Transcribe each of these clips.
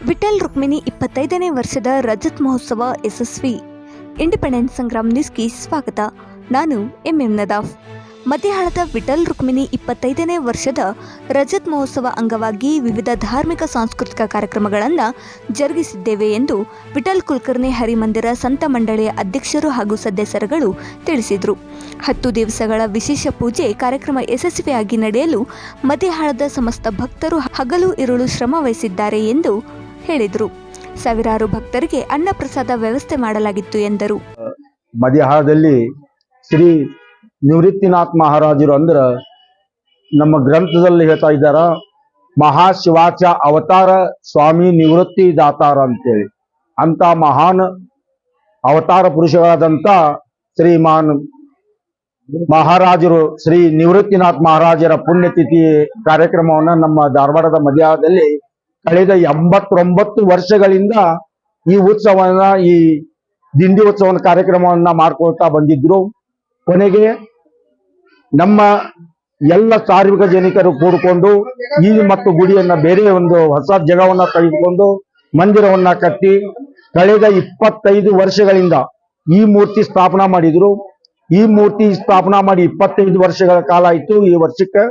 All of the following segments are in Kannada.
ವಿಠಲ್ ರುಕ್ಮಿಣಿ 25ನೇ ವರ್ಷದ ರಜತ್ ಮಹೋತ್ಸವ ಯಶಸ್ವಿ. ಇಂಡಿಪೆಂಡೆನ್ಸ್ ಸಂಗ್ರಾಮ್ ನ್ಯೂಸ್ಗೆ ಸ್ವಾಗತ. ನಾನು ಎಂಎಂ ನದಾಫ್. ಮಧ್ಯಹಾಳದ ವಿಠಲ್ ರುಕ್ಮಿಣಿ 25ನೇ ವರ್ಷದ ರಜತ್ ಮಹೋತ್ಸವ ಅಂಗವಾಗಿ ವಿವಿಧ ಧಾರ್ಮಿಕ ಸಾಂಸ್ಕೃತಿಕ ಕಾರ್ಯಕ್ರಮಗಳನ್ನು ಜರುಗಿಸಿದ್ದೇವೆ ಎಂದು ವಿಠಲ್ ಕುಲಕರ್ಣಿ ಹರಿಮಂದಿರ ಸಂತ ಮಂಡಳಿಯ ಅಧ್ಯಕ್ಷರು ಹಾಗೂ ಸದಸ್ಯರುಗಳು ತಿಳಿಸಿದರು. 10 ದಿವಸಗಳ ವಿಶೇಷ ಪೂಜೆ ಕಾರ್ಯಕ್ರಮ ಯಶಸ್ವಿಯಾಗಿ ನಡೆಯಲು ಮಧ್ಯಹಾಳದ ಸಮಸ್ತ ಭಕ್ತರು ಹಗಲು ಇರುಳು ಶ್ರಮ ವಹಿಸಿದ್ದಾರೆ ಎಂದು ಹೇಳಿದರು. ಸಾವಿರಾರು ಭಕ್ತರಿಗೆ ಅನ್ನ ಪ್ರಸಾದ ವ್ಯವಸ್ಥೆ ಮಾಡಲಾಗಿತ್ತು ಎಂದರು. ಮಧ್ಯಹಾಳದಲ್ಲಿ ಶ್ರೀ ನಿವೃತ್ತಿನಾಥ್ ಮಹಾರಾಜರು ಅಂದ್ರ ನಮ್ಮ ಗ್ರಂಥದಲ್ಲಿ ಹೇಳ್ತಾ ಇದ್ದಾರ, ಮಹಾಶಿವಾಚ ಅವತಾರ ಸ್ವಾಮಿ ನಿವೃತ್ತಿ ದಾತಾರ ಅಂತೇಳಿ. ಅಂತ ಮಹಾನ್ ಅವತಾರ ಪುರುಷರಾದಂತ ಶ್ರೀಮಾನ್ ಮಹಾರಾಜರು ಶ್ರೀ ನಿವೃತ್ತಿನಾಥ್ ಮಹಾರಾಜರ ಪುಣ್ಯತಿಥಿ ಕಾರ್ಯಕ್ರಮವನ್ನ ನಮ್ಮ ಧಾರವಾಡದ ಮಧ್ಯದಲ್ಲಿ ಕಳೆದ 89 ವರ್ಷಗಳಿಂದ ಈ ಉತ್ಸವನ, ಈ ದಿಂಡಿ ಉತ್ಸವನ ಕಾರ್ಯಕ್ರಮವನ್ನ ಮಾಡ್ಕೊಳ್ತಾ ಬಂದಿದ್ರು. ಕೊನೆಗೆ ನಮ್ಮ ಎಲ್ಲ ಸಾರ್ವಜನಿಕರು ಕೂಡಿಕೊಂಡು ಈ ಮತ್ತು ಗುಡಿಯನ್ನ ಬೇರೆ ಒಂದು ಹೊಸ ಜಾಗವನ್ನ ತೆಗೆದುಕೊಂಡು ಮಂದಿರವನ್ನ ಕಟ್ಟಿ ಕಳೆದ 25 ವರ್ಷಗಳಿಂದ ಈ ಮೂರ್ತಿ ಸ್ಥಾಪನಾ ಮಾಡಿದ್ರು. ಈ ಮೂರ್ತಿ ಸ್ಥಾಪನಾ ಮಾಡಿ 25 ವರ್ಷಗಳ ಕಾಲ ಆಯ್ತು. ಈ ವರ್ಷಕ್ಕೆ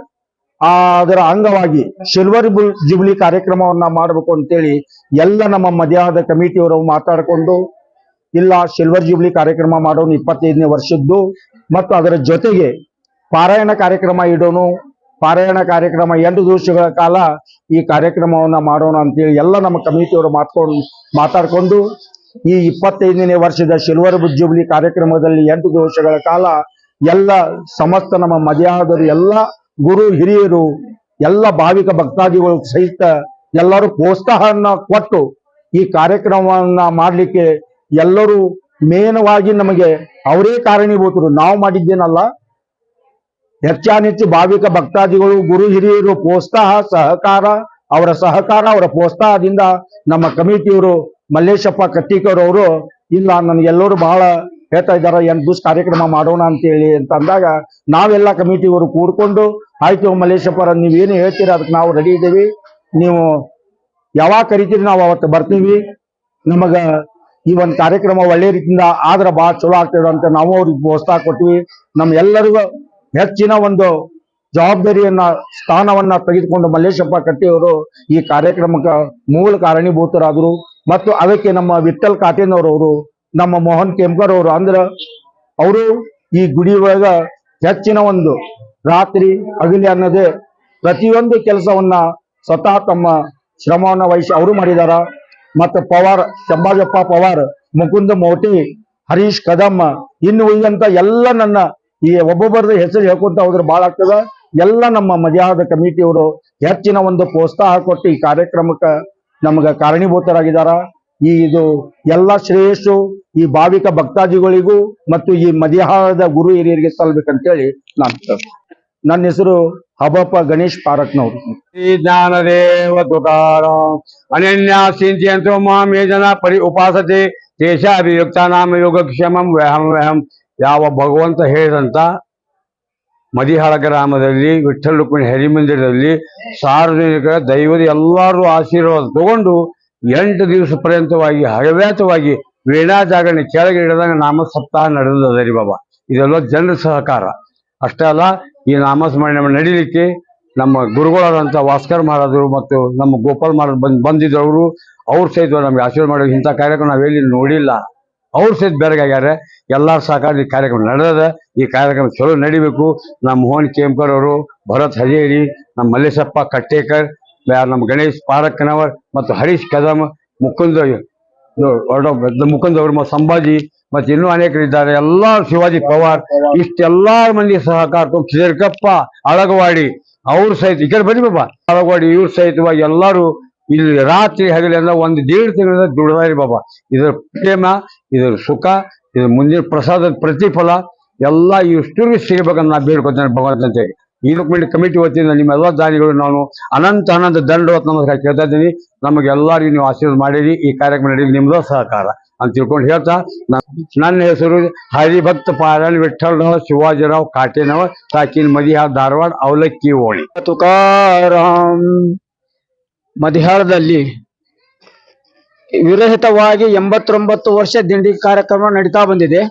ಅದರ ಅಂಗವಾಗಿ ಸಿಲ್ವರ್ ಜುಬ್ಲಿ ಕಾರ್ಯಕ್ರಮವನ್ನ ಮಾಡಬೇಕು ಅಂತೇಳಿ ಎಲ್ಲ ನಮ್ಮ ಮಧ್ಯಾಹ್ನದ ಕಮಿಟಿಯವರು ಮಾತಾಡಿಕೊಂಡು, ಇಲ್ಲ ಸಿಲ್ವರ್ ಜುಬ್ಲಿ ಕಾರ್ಯಕ್ರಮ ಮಾಡೋನು 25ನೇ ವರ್ಷದ್ದು, ಮತ್ತು ಅದರ ಜೊತೆಗೆ ಪಾರಾಯಣ ಕಾರ್ಯಕ್ರಮ ಇಡೋನು. ಪಾರಾಯಣ ಕಾರ್ಯಕ್ರಮ 8 ದಿವಸಗಳ ಕಾಲ ಈ ಕಾರ್ಯಕ್ರಮವನ್ನ ಮಾಡೋಣ ಅಂತೇಳಿ ಎಲ್ಲ ನಮ್ಮ ಕಮಿಟಿಯವರು ಮಾತಾಡ್ಕೊಂಡು ಈ 25ನೇ ವರ್ಷದ ಸಿಲ್ವರ್ ಜುಬ್ಲಿ ಕಾರ್ಯಕ್ರಮದಲ್ಲಿ 8 ದಿವಸಗಳ ಕಾಲ ಎಲ್ಲ ಸಮಸ್ತ ನಮ್ಮ ಮಧ್ಯಾಹ್ನದವರು, ಎಲ್ಲ ಗುರು ಹಿರಿಯರು, ಎಲ್ಲ ಭಾವಿಕ ಭಕ್ತಾದಿಗಳು ಸಹಿತ ಎಲ್ಲರೂ ಪ್ರೋತ್ಸಾಹನ ಕೊಟ್ಟು ಈ ಕಾರ್ಯಕ್ರಮವನ್ನ ಮಾಡಲಿಕ್ಕೆ ಎಲ್ಲರೂ ಮೇನವಾಗಿ ನಮಗೆ ಅವರೇ ಕಾರಣೀಭೂತರು. ನಾವು ಮಾಡಿದ್ದೇನಲ್ಲ, ಹೆಚ್ಚಾನೆಚ್ಚು ಭಾವಿಕ ಭಕ್ತಾದಿಗಳು, ಗುರು ಹಿರಿಯರು ಪ್ರೋತ್ಸಾಹ, ಸಹಕಾರ, ಅವರ ಪ್ರೋತ್ಸಾಹದಿಂದ ನಮ್ಮ ಕಮಿಟಿಯವರು ಮಲ್ಲೇಶಪ್ಪ ಕಟ್ಟಿಕರ್ ಅವರು, ಇಲ್ಲ ನನಗೆಲ್ಲರೂ ಬಹಳ ಹೇಳ್ತಾ ಇದ್ದಾರೆ 8 ದಿವಸ ಕಾರ್ಯಕ್ರಮ ಮಾಡೋಣ ಅಂತೇಳಿ ಅಂತ ಅಂದಾಗ ನಾವೆಲ್ಲ ಕಮಿಟಿಯವರು ಕೂಡ್ಕೊಂಡು, ಆಯ್ತು ಮಲ್ಲೇಶಪ್ಪರ ನೀವೇನು ಹೇಳ್ತೀರ ಅದಕ್ಕೆ ನಾವು ರೆಡಿ ಇದ್ದೀವಿ, ನೀವು ಯಾವಾಗ ಕರಿತೀರಿ ನಾವು ಅವತ್ತು ಬರ್ತೀವಿ, ನಮಗ ಈ ಒಂದು ಕಾರ್ಯಕ್ರಮ ಒಳ್ಳೆ ರೀತಿಯಿಂದ ಆದ್ರೆ ಬಹಳ ಚಲೋ ಆಗ್ತದೆ ಅಂತ ನಾವು ಅವ್ರಿಗೆ ಪ್ರೋತ್ಸಾಹ ಕೊಟ್ವಿ. ನಮ್ಮ ಎಲ್ಲರಿಗೂ ಹೆಚ್ಚಿನ ಒಂದು ಜವಾಬ್ದಾರಿಯನ್ನ, ಸ್ಥಾನವನ್ನ ತೆಗೆದುಕೊಂಡು ಮಲ್ಲೇಶಪ್ಪ ಕಟ್ಟಿಯವರು ಈ ಕಾರ್ಯಕ್ರಮಕ್ಕೆ ಮೂಲ ಕಾರಣೀಭೂತರಾದರು. ಮತ್ತು ಅದಕ್ಕೆ ನಮ್ಮ ವಿಠಲ್ ಕಾಟೇನವರು, ನಮ್ಮ ಮೋಹನ್ ಕೆಂಕರ್ ಅವರು, ಅಂದ್ರೆ ಅವರು ಈ ಗುಡಿ ಒಳಗ ಹೆಚ್ಚಿನ ಒಂದು ರಾತ್ರಿ ಹಗಲಿ ಅನ್ನೋದೇ ಪ್ರತಿಯೊಂದು ಕೆಲಸವನ್ನ ಸ್ವತಃ ತಮ್ಮ ಶ್ರಮವನ್ನ ವಹಿಸಿ ಅವರು ಮಾಡಿದಾರ. ಮತ್ತು ಪವಾರ್, ಚಂಬಾಜಪ್ಪ ಪವಾರ್, ಮುಕುಂದ ಮೋಟಿ, ಹರೀಶ್ ಕದಮ್, ಇನ್ನು ಉಳಿದಂತ ಎಲ್ಲ ನನ್ನ ಈ ಒಬ್ಬೊಬ್ಬರದ ಹೆಸರು ಹೇಳ್ಕೊಂತ ಹೋದ್ರೆ ಬಹಳ ಆಗ್ತದ. ಎಲ್ಲ ನಮ್ಮ ಮಧ್ಯಾಹ್ನದ ಕಮಿಟಿಯವರು ಹೆಚ್ಚಿನ ಒಂದು ಪ್ರೋತ್ಸಾಹ ಕೊಟ್ಟು ಈ ಕಾರ್ಯಕ್ರಮಕ್ಕೆ ನಮ್ಗೆ ಕಾರಣೀಭೂತರಾಗಿದ್ದಾರ. ಇದು ಎಲ್ಲ ಶ್ರೇಯಸ್ಸು ಈ ಭಾವಿಕ ಭಕ್ತಾದಿಗಳಿಗೂ ಮತ್ತು ಈ ಮಧ್ಯಾಹ್ನದ ಗುರು ಹಿರಿಯರಿಗೆ ಸಲ್ಲಬೇಕಂತೇಳಿ ನನ್ನ ಹೆಸರು ಹಬಪ್ಪ ಗಣೇಶ್ ಪಾರಕ್ನವರು. ಜ್ಞಾನದೇವ ತುಕಾರ ಅನನ್ಯ ಸಿಂಚಿಯಂತೋ ಮಾಂ ಯೇ ಜನ ಪರಿ ಉಪಾಸತೆ ತೇಷಾಭಿಯುಕ್ತ ನಾಮ ಯೋಗಕ್ಷೇಮಂ ವ್ಯಹಂ. ಯಾವ ಭಗವಂತ ಹೇಳಿದಂತ ಮದಿಹಾಳ ಗ್ರಾಮದಲ್ಲಿ ವಿಠಲ್ ರುಕ್ಮಿಣಿ ಹರಿಮಂದಿರದಲ್ಲಿ ಸಾರ್ವಜನಿಕರ ದೈವದ ಎಲ್ಲರೂ ಆಶೀರ್ವಾದ ತಗೊಂಡು 8 ದಿವಸ ಪರ್ಯಂತವಾಗಿ ಹವ್ಯಾತವಾಗಿ ವೀಣಾ ಜಾಗರಣೆ ಕೆಳಗೆ ಇಡದಂಗ ನಾಮ ಸಪ್ತಾಹ ನಡೆದದ ರೀ ಬಾಬಾ. ಇದೆಲ್ಲ ಜನರ ಸಹಕಾರ ಅಷ್ಟೇ ಅಲ್ಲ, ಈ ನಾಮಸ್ಮರಣೆ ನಡೀಲಿಕ್ಕೆ ನಮ್ಮ ಗುರುಗಳಾದಂಥ ಭಾಸ್ಕರ್ ಮಹಾರಾಜರು ಮತ್ತು ನಮ್ಮ ಗೋಪಾಲ್ ಮಹಾರಾಜ್ ಬಂದಿದ್ದವರು, ಅವ್ರು ಸಹಿತ ನಮ್ಗೆ ಆಶೀರ್ವಾದ ಮಾಡೋ ಇಂಥ ಕಾರ್ಯಕ್ರಮ ನಾವೆಲ್ಲಿ ನೋಡಿಲ್ಲ. ಅವ್ರು ಸಹಿತ ಬೆರಗಾಗ್ಯಾರ. ಎಲ್ಲರ ಸಹಕಾರ ಈ ಕಾರ್ಯಕ್ರಮ ನಡೆದ. ಈ ಕಾರ್ಯಕ್ರಮ ಚಲೋ ನಡಿಬೇಕು. ನಮ್ಮ ಮೋಹನ್ ಕೆಂಕರ್ ಅವರು, ಭರತ್ ಹಜೇರಿ, ನಮ್ಮ ಮಲ್ಲೇಶಪ್ಪ ಕಟ್ಟೇಕರ್, ನಮ್ಮ ಗಣೇಶ್ ಪಾರಕ್ಕನವರ್ ಮತ್ತು ಹರೀಶ್ ಕದಮ್, ಮುಕುಂದ್ ಅವರು, ಸಂಭಾಜಿ ಮತ್ತೆ ಇನ್ನೂ ಅನೇಕರಿದ್ದಾರೆ. ಎಲ್ಲ ಶಿವಾಜಿ ಪವಾರ್, ಇಷ್ಟೆಲ್ಲಾ ಮಂದಿ ಸಹಕಾರ, ಚಿರಕಪ್ಪ ಅಳಗವಾಡಿ ಅವ್ರು ಸಹಿತ ಈ ಕಡೆ ಬನ್ನಿ ಬಾಬಾ, ಅಳಗವಾಡಿ ಇವ್ರು ಸಹಿತವಾಗಿ ಎಲ್ಲರೂ ಇಲ್ಲಿ ರಾತ್ರಿ ಹಗಲಿ ಅಂದ್ರೆ 1.5 ತಿಂಗಳಿಂದ ದುಡಿದಾರಿ ಬಾಬಾ. ಇದರ ಪ್ರೇಮ, ಇದರ ಸುಖ, ಇದ್ರ ಮುಂದಿನ ಪ್ರಸಾದದ ಪ್ರತಿಫಲ ಎಲ್ಲ ಇಷ್ಟರಿಗೆ ಸಿಗಬೇಕಂತ ನಾ ಬೇಡ್ಕೊತೇನೆ ಭಗವಂತಂತೆ. ಈ ಕಮಿಟಿ ವತಿಯಿಂದ ನಿಮ್ಮೆಲ್ಲ ದಾನಿಗಳು ನಾನು ಅನಂತ ದಂಡವತ್ ನಮಸ್ಕಾರ ಕೇಳ್ತಾ ಇದ್ದೀನಿ. ನಮಗೆಲ್ಲರಿಗೂ ನೀವು ಆಶೀರ್ವಾದ ಮಾಡಿರಿ. ಈ ಕಾರ್ಯಕ್ರಮ ನಡೆಯಲಿ ನಿಮ್ದು ಸಹಕಾರ ಅಂತ ತಿಳ್ಕೊಂಡು ಹೇಳ್ತಾ, ನನ್ನ ಹೆಸರು ಹರಿಭಕ್ತ ಪಾರಾಯಣ ವಿಠ್ಠಲರಾವ್ ಶಿವಾಜಿರಾವ್ ಕಾಟೇನವರ್, ತಾಕಿನ ಮದಿಹಾಳ, ಧಾರವಾಡ, ಅವಲಕ್ಕಿ ಓಣಿ. ತುಕಾರಾಮ್. ಮದಿಹಾಳದಲ್ಲಿ ವಿರಹಿತವಾಗಿ 89 ವರ್ಷ ದಿಂಡಿ ಕಾರ್ಯಕ್ರಮ ನಡೀತಾ ಬಂದಿದೆ.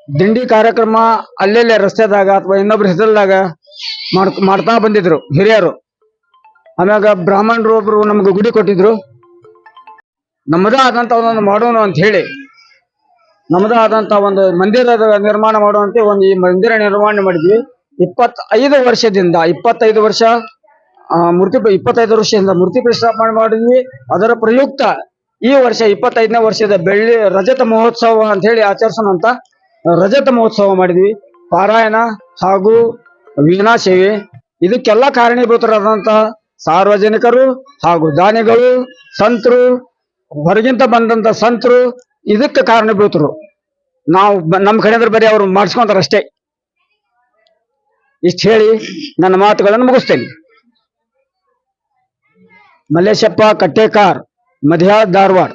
ದಿಂಡಿ ಕಾರ್ಯಕ್ರಮ ಅಲ್ಲೆಲ್ಲೇ ರಸ್ತೆದಾಗ ಅಥವಾ ಇನ್ನೊಬ್ರ ಹೆಸರದಾಗ ಮಾಡ್ತಾ ಬಂದಿದ್ರು ಹಿರಿಯರು. ಆಮ್ಯಾಗ ಬ್ರಾಹ್ಮಣರು ಒಬ್ರು ನಮ್ಗೆ ಗುಡಿ ಕೊಟ್ಟಿದ್ರು. ನಮ್ಮದೇ ಆದಂತ ಒಂದೊಂದು ಮಾಡೋಣ ಅಂತ ಹೇಳಿ ನಮ್ಮದೇ ಆದಂತ ಒಂದು ಮಂದಿರದ ನಿರ್ಮಾಣ ಮಾಡುವಂತೆ ಒಂದು ಈ ಮಂದಿರ ನಿರ್ಮಾಣ ಮಾಡಿದ್ವಿ. 25 ವರ್ಷದಿಂದ 25 ವರ್ಷದಿಂದ ಮೂರ್ತಿ ಪ್ರತಿಷ್ಠಾಪನೆ ಮಾಡಿದ್ವಿ. ಅದರ ಪ್ರಯುಕ್ತ ಈ ವರ್ಷ 25ನೇ ವರ್ಷದ ಬೆಳ್ಳಿ ರಜತ ಮಹೋತ್ಸವ ಅಂತ ಹೇಳಿ ಆಚರಿಸೋಣ ಅಂತ ರಜತ ಮಹೋತ್ಸವ ಮಾಡಿದ್ವಿ. ಪಾರಾಯಣ ಹಾಗೂ ವೀಣಾ ಸೇವೆ, ಇದಕ್ಕೆಲ್ಲ ಕಾರಣೀಭೂತರಾದಂತ ಸಾರ್ವಜನಿಕರು ಹಾಗೂ ದಾನಿಗಳು, ಸಂತರು, ಹೊರಗಿಂತ ಬಂದಂತ ಸಂತರು ಇದಕ್ಕೆ ಕಾರಣೀಭೂತರು. ನಾವು ನಮ್ಮ ಕಡೆಯಿಂದ ಬರೀ ಅವರು ಮಾಡಿಸ್ಕೊಂತಾರಷ್ಟೇ. ಇಷ್ಟು ಹೇಳಿ ನನ್ನ ಮಾತುಗಳನ್ನು ಮುಗಿಸ್ತೇನೆ. Malleshappa ಕಟ್ಟೇಕಾರ್, ಮಧ್ಯಾಳ, Dharwad.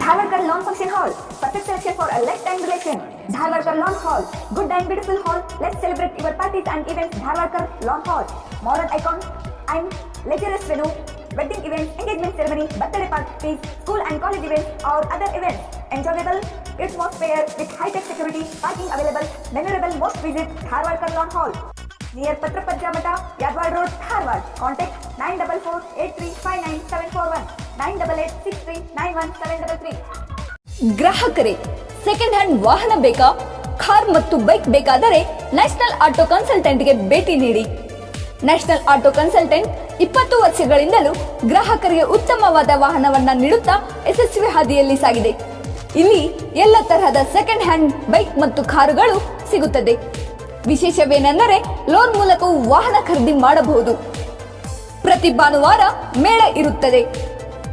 Dharwarkar Lawn Function Hall, perfect selection for a lifetime relation. Dharwarkar Lawn Hall, good and beautiful hall. Let's celebrate your parties and events. Dharwarkar Lawn Hall, modern icon and luxurious venue, wedding events, engagement ceremony, birthday parties, school and college events or other events. Enjoyable atmosphere with high-tech security, parking available, memorable most visit Dharwarkar Lawn Hall. Near Patrapajja Mata, Yadwad Road, Dharwad. Contact 9448359741, 9886391733. ಗ್ರಾಹಕರೇ, ಸೆಕೆಂಡ್ ಹ್ಯಾಂಡ್ ವಾಹನ ಬೇಕಾ? ಕಾರ್ ಮತ್ತು ಬೈಕ್ ಬೇಕಾದರೆ ನ್ಯಾಷನಲ್ ಆಟೋ ಕನ್ಸಲ್ಟೆಂಟ್ಗೆ ಭೇಟಿ ನೀಡಿ. ನ್ಯಾಷನಲ್ ಆಟೋ ಕನ್ಸಲ್ಟೆಂಟ್ 20 ವರ್ಷಗಳಿಂದಲೂ ಗ್ರಾಹಕರಿಗೆ ಉತ್ತಮವಾದ ವಾಹನವನ್ನ ನೀಡುತ್ತಾ ಯಶಸ್ವಿ ಹಾದಿಯಲ್ಲಿ ಸಾಗಿದೆ. ಇಲ್ಲಿ ಎಲ್ಲ ತರಹದ ಸೆಕೆಂಡ್ ಹ್ಯಾಂಡ್ ಬೈಕ್ ಮತ್ತು ಕಾರುಗಳು ಸಿಗುತ್ತದೆ. ವಿಶೇಷವೇನೆಂದರೆ ಲೋನ್ ಮೂಲಕವೂ ವಾಹನ ಖರೀದಿ ಮಾಡಬಹುದು. ಪ್ರತಿ ಭಾನುವಾರ ಮೇಳ ಇರುತ್ತದೆ.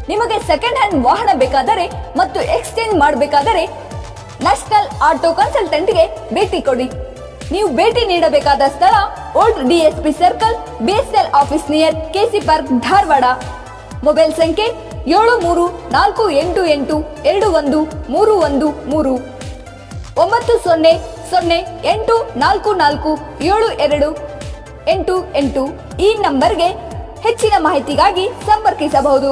ನಿಮಗೆ ಸೆಕೆಂಡ್ ಹ್ಯಾಂಡ್ ವಾಹನ ಬೇಕಾದರೆ ಮತ್ತು ಎಕ್ಸ್ಚೇಂಜ್ ಮಾಡಬೇಕಾದರೆ ನ್ಯಾಷನಲ್ ಆಟೋ ಕನ್ಸಲ್ಟೆಂಟ್ಗೆ ಭೇಟಿ ಕೊಡಿ. ನೀವು ಭೇಟಿ ನೀಡಬೇಕಾದ ಸ್ಥಳ old DSP circle, BSL office near KC park, Dharwad. Mobile ಸಂಖ್ಯೆ 7348821313 9008447288. ಈ ನಂಬರ್ಗೆ ಹೆಚ್ಚಿನ ಮಾಹಿತಿಗಾಗಿ ಸಂಪರ್ಕಿಸಬಹುದು.